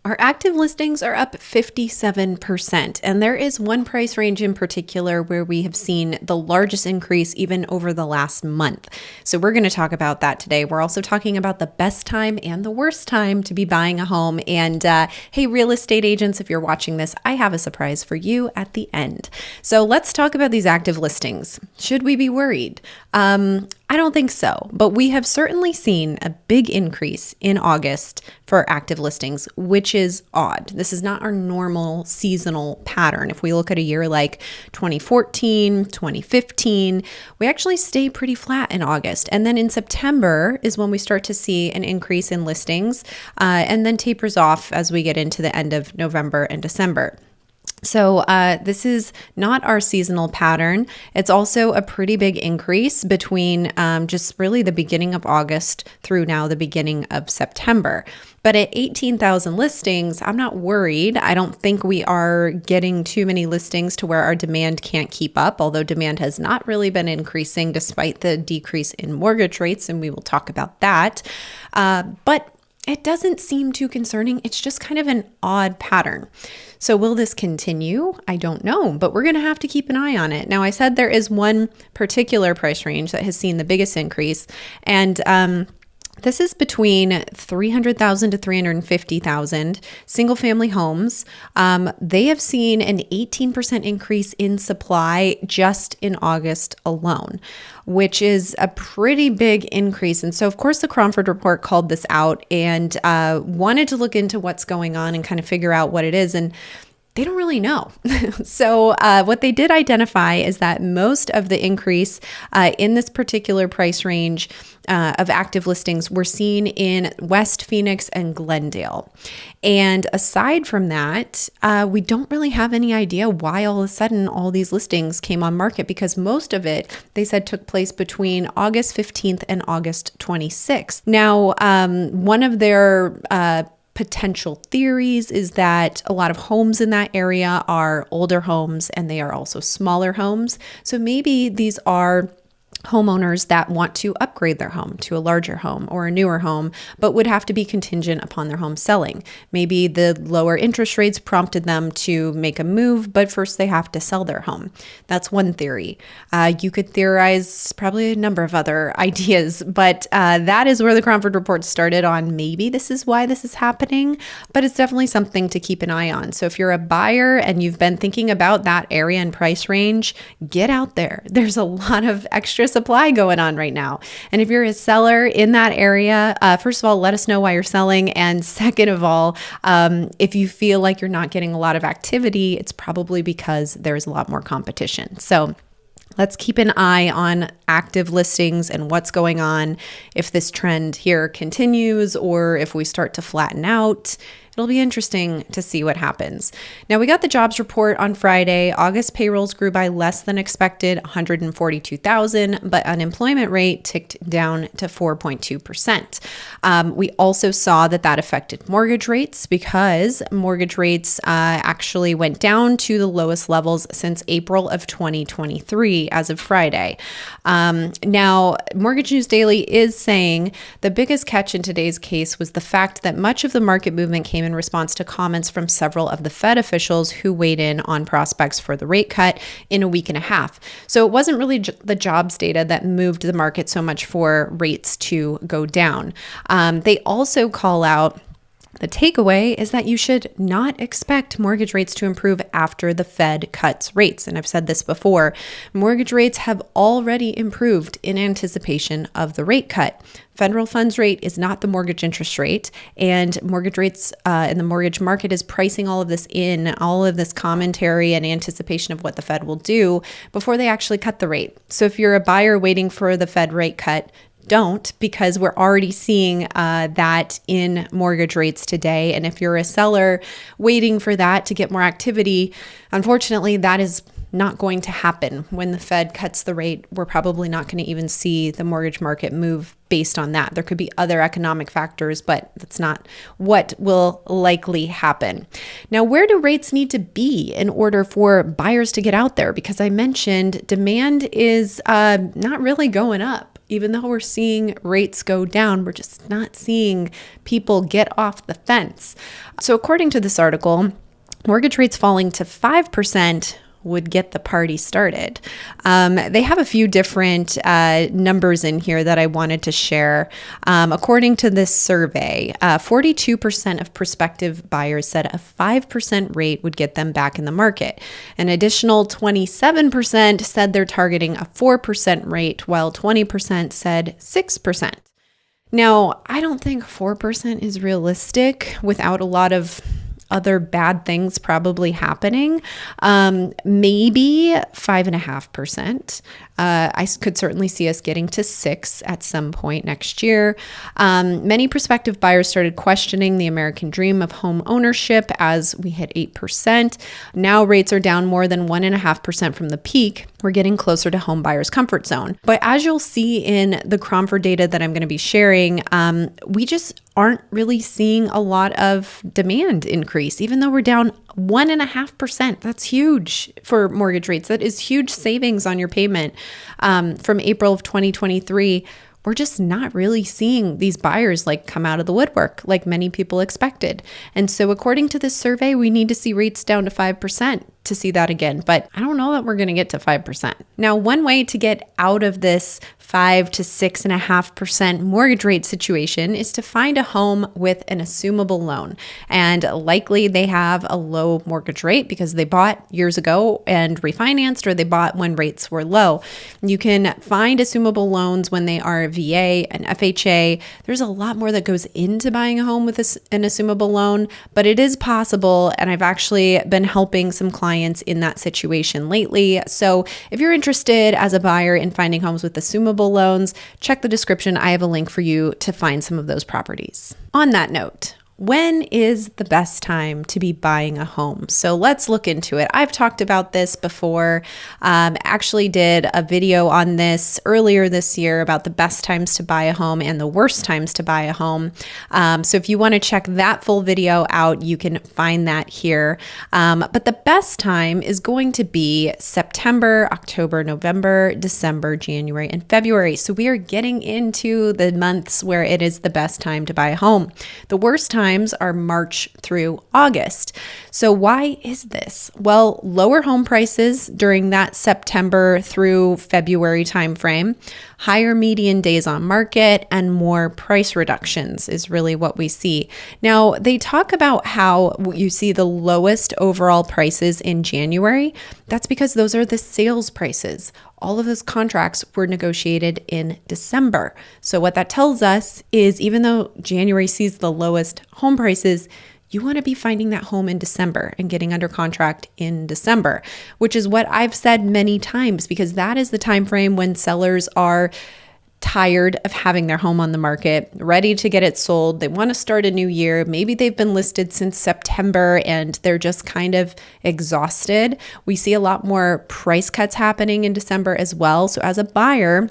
Our active listings are up 57%, and there is one price range in particular where we have seen the largest increase even over the last month. So we're going to talk about that today. We're also talking about the best time and the worst time to be buying a home. And hey, real estate agents, if you're watching this, I have a surprise for you at the end. So let's talk about these active listings. Should we be worried? I don't think so, but we have certainly seen a big increase in August for active listings, which is odd. This is not our normal seasonal pattern. If we look at a year like 2014, 2015, we actually stay pretty flat in August. And then in September is when we start to see an increase in listings, and then tapers off as we get into the end of November and December. So this is not our seasonal pattern. It's also a pretty big increase between just really the beginning of August through now the beginning of September. But at 18,000 listings, I'm not worried. I don't think we are getting too many listings to where our demand can't keep up, although demand has not really been increasing despite the decrease in mortgage rates, and we will talk about that. But it doesn't seem too concerning. It's just kind of an odd pattern. So will this continue? I don't know, but we're going to have to keep an eye on it. Now, I said there is one particular price range that has seen the biggest increase, and this is between 300,000 to 350,000 single family homes. They have seen an 18% increase in supply just in August alone, which is a pretty big increase. And so, of course, the Cromford Report called this out and wanted to look into what's going on and kind of figure out what it is. And they don't really know. So what they did identify is that most of the increase in this particular price range of active listings were seen in West Phoenix and Glendale. And aside from that, we don't really have any idea why all of a sudden all these listings came on market, because most of it, they said, took place between August 15th and August 26th. Now, one of their potential theories is that a lot of homes in that area are older homes and they are also smaller homes. So maybe these are homeowners that want to upgrade their home to a larger home or a newer home, but would have to be contingent upon their home selling. Maybe the lower interest rates prompted them to make a move, but first they have to sell their home. That's one theory. You could theorize probably a number of other ideas, but that is where the Cromford Report started on. Maybe this is why this is happening, but it's definitely something to keep an eye on. So if you're a buyer and you've been thinking about that area and price range, get out there. There's a lot of extra supply going on right now. And if you're a seller in that area, first of all, let us know why you're selling. And second of all, if you feel like you're not getting a lot of activity, it's probably because there's a lot more competition. So let's keep an eye on active listings and what's going on. If this trend here continues or if we start to flatten out, it'll be interesting to see what happens. Now, we got the jobs report on Friday. August payrolls grew by less than expected, 142,000, but unemployment rate ticked down to 4.2%. We also saw that affected mortgage rates, because mortgage rates actually went down to the lowest levels since April of 2023 as of Friday. Now, Mortgage News Daily is saying the biggest catch in today's case was the fact that much of the market movement came in response to comments from several of the Fed officials who weighed in on prospects for the rate cut in a week and a half. So it wasn't really the jobs data that moved the market so much for rates to go down. They also call out the takeaway is that you should not expect mortgage rates to improve after the Fed cuts rates. And I've said this before, mortgage rates have already improved in anticipation of the rate cut. Federal funds rate is not the mortgage interest rate, and mortgage rates in the mortgage market is pricing all of this in, all of this commentary and anticipation of what the Fed will do before they actually cut the rate. So if you're a buyer waiting for the Fed rate cut, don't, because we're already seeing that in mortgage rates today. And if you're a seller waiting for that to get more activity, unfortunately, that is not going to happen. When the Fed cuts the rate, we're probably not going to even see the mortgage market move based on that. There could be other economic factors, but that's not what will likely happen. Now, where do rates need to be in order for buyers to get out there? Because I mentioned demand is not really going up. Even though we're seeing rates go down, we're just not seeing people get off the fence. So according to this article, mortgage rates falling to 5% would get the party started. They have a few different numbers in here that I wanted to share. According to this survey, 42% of prospective buyers said a 5% rate would get them back in the market. An additional 27% said they're targeting a 4% rate, while 20% said 6%. Now, I don't think 4% is realistic without a lot of other bad things probably happening. Maybe 5.5%. I could certainly see us getting to 6 at some point next year. Many prospective buyers started questioning the American dream of home ownership as we hit 8%. Now rates are down more than 1.5% from the peak. We're getting closer to home buyers' comfort zone. But as you'll see in the Cromford data that I'm going to be sharing, we just aren't really seeing a lot of demand increase, even though we're down 1.5%. That's huge for mortgage rates. That is huge savings on your payment. From April of 2023, we're just not really seeing these buyers come out of the woodwork like many people expected. And so according to this survey, we need to see rates down to 5% to see that again. But I don't know that we're going to get to 5%. Now, one way to get out of this 5 to 6.5% mortgage rate situation is to find a home with an assumable loan. And likely they have a low mortgage rate because they bought years ago and refinanced, or they bought when rates were low. You can find assumable loans when they are VA and FHA. There's a lot more that goes into buying a home with an assumable loan, but it is possible. And I've actually been helping some clients in that situation lately. So if you're interested as a buyer in finding homes with assumable loans, check the description. I have a link for you to find some of those properties. On that note, when is the best time to be buying a home? So let's look into it. I've talked about this before. Actually did a video on this earlier this year about the best times to buy a home and the worst times to buy a home. So if you want to check that full video out, you can find that here. But the best time is going to be September, October, November, December, January, and February. So we are getting into the months where it is the best time to buy a home. The worst time are March through August. So why is this? Well, lower home prices during that September through February timeframe, higher median days on market, and more price reductions is really what we see. Now, they talk about how you see the lowest overall prices in January. That's because those are the sales prices. All of those contracts were negotiated in December. So what that tells us is even though January sees the lowest home prices, you want to be finding that home in December and getting under contract in December, which is what I've said many times, because that is the time frame when sellers are tired of having their home on the market, ready to get it sold. They want to start a new year. Maybe they've been listed since September and they're just kind of exhausted. We see a lot more price cuts happening in December as well. So as a buyer,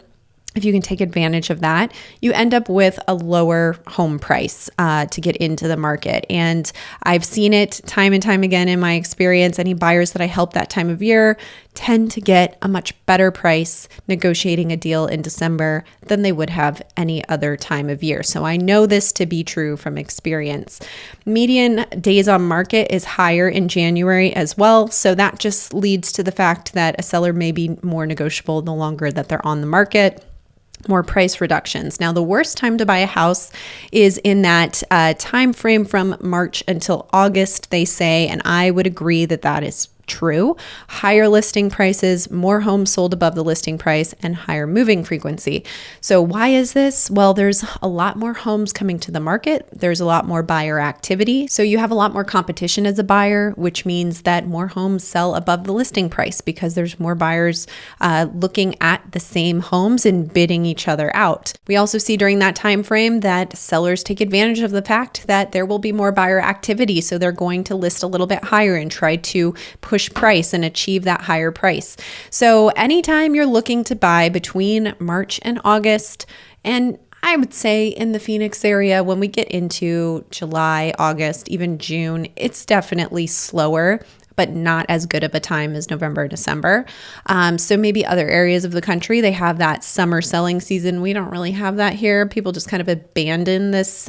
if you can take advantage of that, you end up with a lower home price to get into the market. And I've seen it time and time again in my experience. Any buyers that I help that time of year tend to get a much better price negotiating a deal in December than they would have any other time of year. So I know this to be true from experience. Median days on market is higher in January as well. So that just leads to the fact that a seller may be more negotiable the longer that they're on the market. More price reductions. Now, the worst time to buy a house is in that time frame from March until August, they say, and I would agree that that is true. Higher listing prices, more homes sold above the listing price, and higher moving frequency. So why is this? Well, there's a lot more homes coming to the market. There's a lot more buyer activity. So you have a lot more competition as a buyer, which means that more homes sell above the listing price because there's more buyers looking at the same homes and bidding each other out. We also see during that time frame that sellers take advantage of the fact that there will be more buyer activity. So they're going to list a little bit higher and try to push price and achieve that higher price. So anytime you're looking to buy between March and August, and I would say in the Phoenix area, when we get into July, August, even June, it's definitely slower. but not as good of a time as November, December. So maybe other areas of the country, they have that summer selling season. We don't really have that here. People just kind of abandon this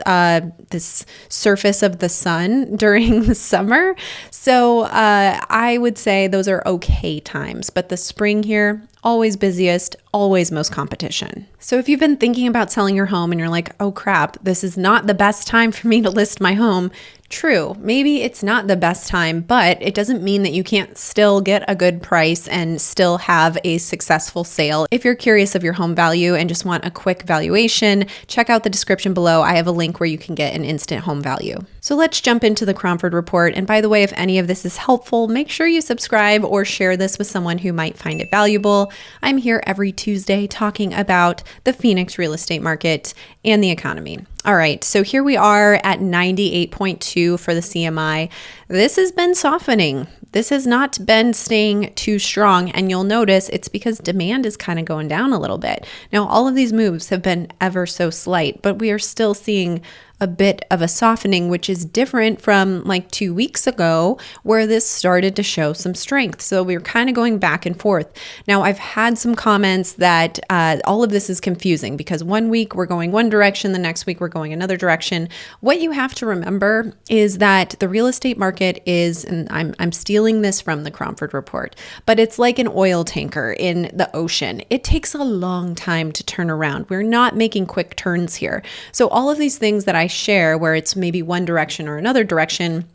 surface of the sun during the summer. So I would say those are okay times, but the spring here, always busiest, always most competition. So if you've been thinking about selling your home and you're like, oh crap, this is not the best time for me to list my home. True, maybe it's not the best time, but it doesn't mean that you can't still get a good price and still have a successful sale. If you're curious of your home value and just want a quick valuation, check out the description below. I have a link where you can get an instant home value. So let's jump into the Cromford Report. And by the way, if any of this is helpful, make sure you subscribe or share this with someone who might find it valuable. I'm here every Tuesday talking about the Phoenix real estate market and the economy. All right, so here we are at 98.2 for the CMI. This has been softening. This has not been staying too strong, and you'll notice it's because demand is kind of going down a little bit. Now, all of these moves have been ever so slight, but we are still seeing a bit of a softening, which is different from like 2 weeks ago where this started to show some strength. So we were kind of going back and forth. Now, I've had some comments that all of this is confusing because one week we're going one direction, the next week we're going another direction. What you have to remember is that the real estate market is, and I'm stealing this from the Cromford Report, but it's like an oil tanker in the ocean. It takes a long time to turn around. We're not making quick turns here. So all of these things that I share where it's maybe one direction or another direction,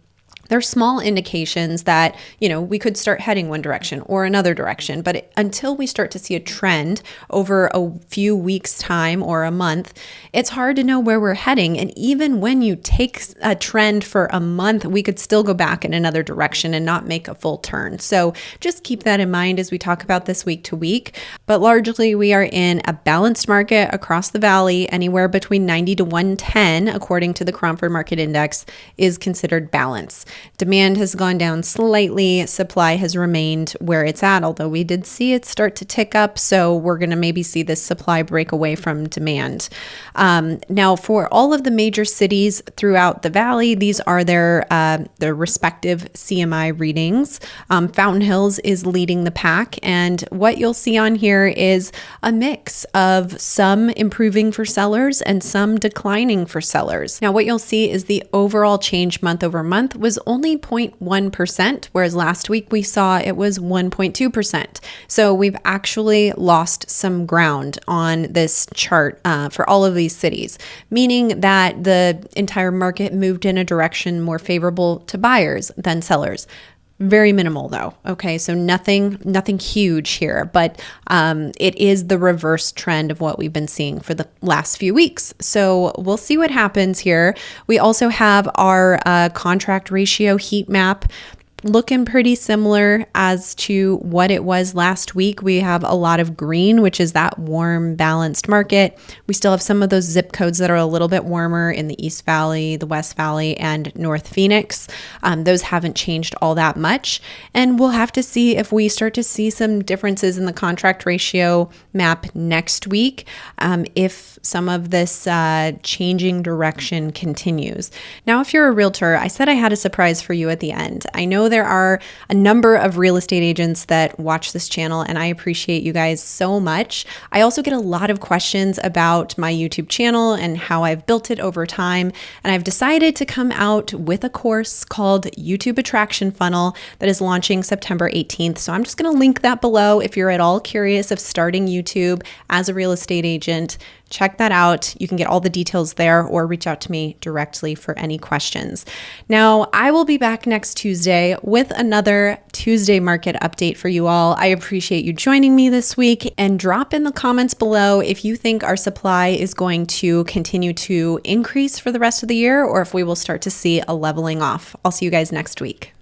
they're small indications that, we could start heading one direction or another direction. But until we start to see a trend over a few weeks' time or a month, it's hard to know where we're heading. And even when you take a trend for a month, we could still go back in another direction and not make a full turn. So just keep that in mind as we talk about this week to week. But largely, we are in a balanced market across the valley. Anywhere between 90 to 110, according to the Cromford Market Index, is considered balance. Demand has gone down slightly. Supply has remained where it's at, although we did see it start to tick up. So we're going to maybe see this supply break away from demand. Now, for all of the major cities throughout the valley, these are their respective CMI readings. Fountain Hills is leading the pack. And what you'll see on here is a mix of some improving for sellers and some declining for sellers. Now, what you'll see is the overall change month over month was only 0.1%, whereas last week we saw it was 1.2%. So we've actually lost some ground on this chart for all of these cities, meaning that the entire market moved in a direction more favorable to buyers than sellers. Very minimal though. Okay, so nothing huge here, but it is the reverse trend of what we've been seeing for the last few weeks. So we'll see what happens here. We also have our contract ratio heat map looking pretty similar as to what it was last week. We have a lot of green, which is that warm, balanced market. We still have some of those zip codes that are a little bit warmer in the East Valley, the West Valley, and North Phoenix. Those haven't changed all that much. And we'll have to see if we start to see some differences in the contract ratio map next week, if some of this changing direction continues. Now, if you're a realtor, I said I had a surprise for you at the end. I know there are a number of real estate agents that watch this channel, and I appreciate you guys so much. I also get a lot of questions about my YouTube channel and how I've built it over time, and I've decided to come out with a course called YouTube Attraction Funnel that is launching September 18th. So I'm just going to link that below if you're at all curious of starting YouTube as a real estate agent. Check that out. You can get all the details there or reach out to me directly for any questions. Now, I will be back next Tuesday with another Tuesday market update for you all. I appreciate you joining me this week, and drop in the comments below if you think our supply is going to continue to increase for the rest of the year or if we will start to see a leveling off. I'll see you guys next week.